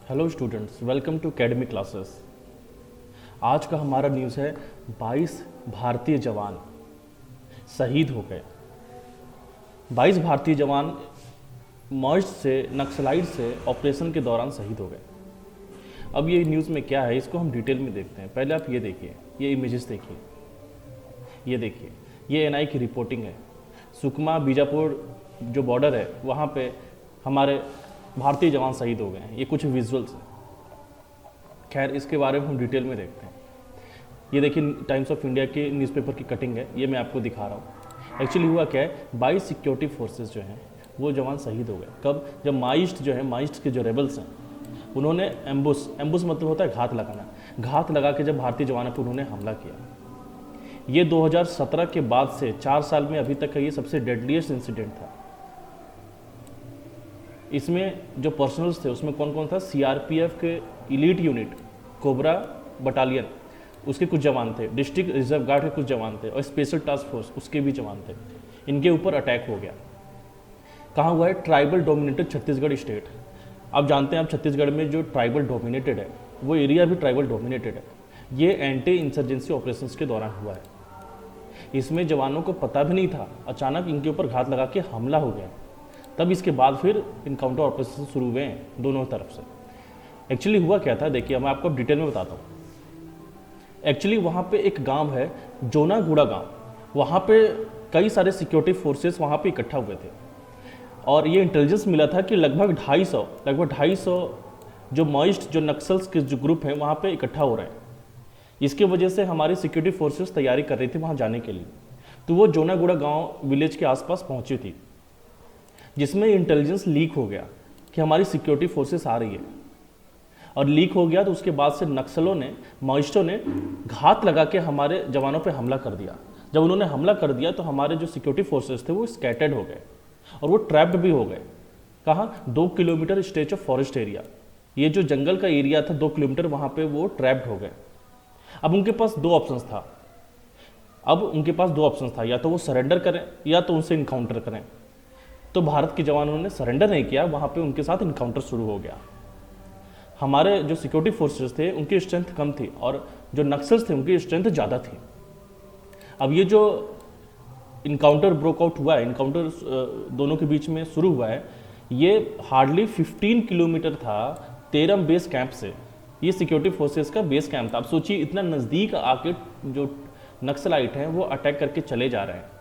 Hello students, welcome to academy classes. आज का हमारा न्यूज़ है 22 भारतीय जवान शहीद हो गए। 22 भारतीय जवान मर्ज से नक्सलाइट से ऑपरेशन के दौरान शहीद हो गए। अब ये न्यूज़ में क्या है इसको हम डिटेल में देखते हैं। पहले आप ये देखिए, ये इमेजेस देखिए, ये देखिए, ये एनआई की रिपोर्टिंग है। सुकमा बीजापुर जो बॉर्डर है वहाँ पे हमारे भारतीय जवान शहीद हो गए हैं। ये कुछ विजुअल्स हैं। खैर, इसके बारे में हम डिटेल में देखते हैं। ये देखिए, टाइम्स ऑफ इंडिया के न्यूज़पेपर की कटिंग है, ये मैं आपको दिखा रहा हूँ। एक्चुअली हुआ क्या है, 22 सिक्योरिटी फोर्सेस जो हैं वो जवान शहीद हो गए। कब? जब माइस्ट जो है, माइस्ट के जो रेबल्स हैं उन्होंने एम्बुस मतलब होता है घात लगाना, घात लगा के जब भारतीय जवानों पर उन्होंने हमला किया। ये 2017 के बाद से 4 साल में अभी तक का ये सबसे डेडलीस्ट इंसिडेंट था। इसमें जो पर्सनल्स थे उसमें कौन कौन था? सीआरपीएफ के इलीट यूनिट, कोबरा बटालियन, उसके कुछ जवान थे, डिस्ट्रिक्ट रिजर्व गार्ड के कुछ जवान थे और स्पेशल टास्क फोर्स उसके भी जवान थे। इनके ऊपर अटैक हो गया। कहाँ हुआ है? Tribal dominated Chhattisgarh state. आप जानते हैं, आप छत्तीसगढ़ में जो ट्राइबल डोमिनेटेड है वो एरिया भी ट्राइबल डोमिनेटेड है। ये एंटी इंसर्जेंसी ऑपरेशंस के दौरान हुआ है। इसमें जवानों को पता भी नहीं था, अचानक इनके ऊपर घात लगा के हमला हो गया। तब इसके बाद फिर इनकाउंटर ऑपरेशन शुरू हुए हैं दोनों तरफ से। एक्चुअली हुआ क्या था, देखिए मैं आपको डिटेल में बताता हूँ। एक्चुअली वहाँ पे एक गांव है, जोनागुड़ा गांव। वहाँ पे कई सारे सिक्योरिटी फोर्सेस वहाँ पे इकट्ठा हुए थे और ये इंटेलिजेंस मिला था कि लगभग 250 जो माओइस्ट, जो नक्सल्स के जो ग्रुप हैं वहाँ पे इकट्ठा हो रहे हैं। इसके वजह से हमारी सिक्योरिटी फोर्सेस तैयारी कर रही थी वहाँ जाने के लिए। तो वो जोनागुड़ा गाँव विलेज के आसपास पहुँची थी, जिसमें इंटेलिजेंस लीक हो गया कि हमारी सिक्योरिटी फोर्सेस आ रही है। और लीक हो गया तो उसके बाद से नक्सलों ने, माओइस्टों ने घात लगा के हमारे जवानों पे हमला कर दिया। जब उन्होंने हमला कर दिया तो हमारे जो सिक्योरिटी फोर्सेस थे वो स्कैटर्ड हो गए और वो ट्रैप्ड भी हो गए। कहाँ? 2 kilometre stretch of forest area, ये जो जंगल का एरिया था 2 किलोमीटर, वहाँ पे वो ट्रैप्ड हो गए। अब उनके पास दो ऑप्शंस था, या तो वो सरेंडर करें या तो उनसे इनकाउंटर करें। तो भारत के जवानों ने सरेंडर नहीं किया, वहाँ पे उनके साथ इनकाउंटर शुरू हो गया। हमारे जो सिक्योरिटी फोर्सेस थे उनकी स्ट्रेंथ कम थी और जो नक्सल्स थे उनकी स्ट्रेंथ ज़्यादा थी। अब ये जो इनकाउंटर ब्रोकआउट हुआ है, इनकाउंटर दोनों के बीच में शुरू हुआ है, ये हार्डली 15 किलोमीटर था तेरम बेस कैंप से। ये सिक्योरिटी फोर्सेस का बेस कैंप था। आप सोचिए, इतना नज़दीक आके जो नक्सलाइट हैं वो अटैक करके चले जा रहे हैं।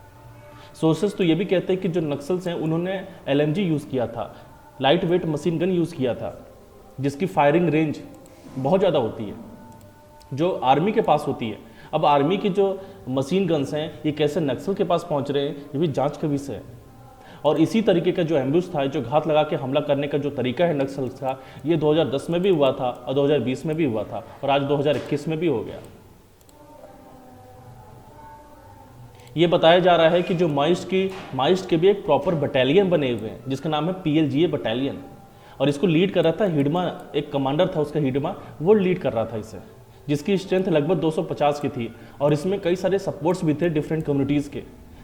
सोर्सेस तो ये भी कहते हैं कि जो नक्सल्स हैं उन्होंने एलएमजी यूज़ किया था, light weight machine gun use किया था, जिसकी फायरिंग रेंज बहुत ज़्यादा होती है, जो आर्मी के पास होती है। अब आर्मी की जो मशीन गन्स हैं ये कैसे नक्सल के पास पहुंच रहे हैं, ये भी जांच का विषय है। और इसी तरीके का जो एम्बुश था, जो घात लगा के हमला करने का जो तरीका है नक्सल का, ये 2010 में भी हुआ था और 2020 में भी हुआ था और आज 2021 में भी हो गया। ये बताया जा रहा है कि जो माइस्ट के भी एक प्रॉपर बटालियन बने हुए हैं जिसका नाम है पीएलजीए बटालियन, और इसको लीड कर रहा था हिडमा, एक कमांडर था उसका हिडमा, वो लीड कर रहा था इसे, जिसकी स्ट्रेंथ लगभग 250 की थी। और इसमें कई सारे सपोर्ट्स भी थे डिफरेंट कम्युनिटीज़ के,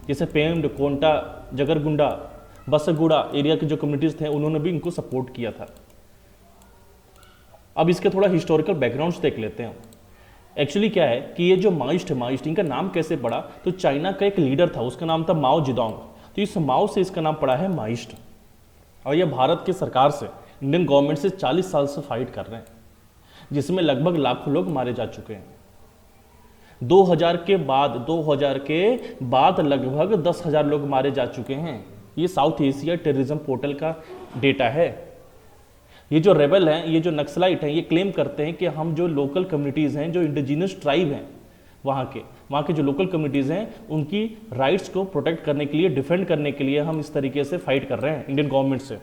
जैसे पेम्ड, कोंटा, जगरगुंडा, बसगुड़ा एरिया के जो कम्युनिटीज़ थे उन्होंने भी इनको सपोर्ट किया था। अब इसके थोड़ा हिस्टोरिकल बैकग्राउंड्स देख लेते हैं। एक्चुअली क्या है कि ये जो माइस्ट इनका नाम कैसे पड़ा, तो चाइना का एक लीडर था, उसका नाम था माओ जेडोंग। तो इस माओ से इसका नाम पड़ा है माइस्ट। और ये भारत की सरकार से, इंडियन गवर्नमेंट से 40 साल से फाइट कर रहे हैं, जिसमें लगभग लाखों लोग मारे जा चुके हैं। 2000 के बाद लगभग 10,000 लोग मारे जा चुके हैं। ये साउथ एशिया टेररिज्म पोर्टल का डेटा है। ये जो रेबल हैं, ये जो नक्सलाइट हैं, ये क्लेम करते हैं कि हम जो लोकल कम्युनिटीज़ हैं, जो इंडिजिनस ट्राइब हैं वहाँ के जो लोकल कम्युनिटीज़ हैं, उनकी राइट्स को प्रोटेक्ट करने के लिए, डिफेंड करने के लिए हम इस तरीके से फाइट कर रहे हैं इंडियन गवर्नमेंट से।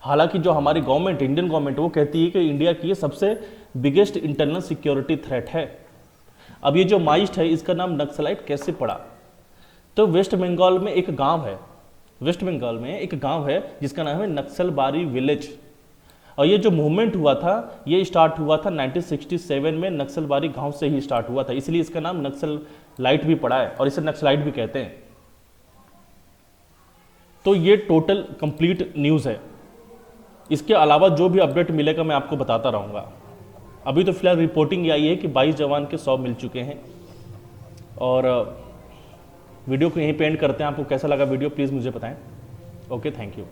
हालांकि जो हमारी गवर्नमेंट, इंडियन गवर्नमेंट, वो कहती है कि इंडिया की ये सबसे बिगेस्ट इंटरनल सिक्योरिटी थ्रेट है। अब ये जो माइस्ट है, इसका नाम नक्सलाइट कैसे पड़ा? तो वेस्ट बंगाल में एक गांव है जिसका नाम है नक्सलबारी विलेज। और ये जो मूवमेंट हुआ था, ये स्टार्ट हुआ था 1967 में, नक्सलबारी गांव से ही स्टार्ट हुआ था, इसलिए इसका नाम नक्सल लाइट भी पड़ा है और इसे नक्सलाइट भी कहते हैं। तो ये टोटल कंप्लीट न्यूज़ है। इसके अलावा जो भी अपडेट मिलेगा मैं आपको बताता रहूँगा। अभी तो फिलहाल रिपोर्टिंग ये आई है कि 22 जवान के 100 मिल चुके हैं। और वीडियो को यहीं पे एंड करते हैं। आपको कैसा लगा वीडियो प्लीज़ मुझे बताएं। Okay, thank you.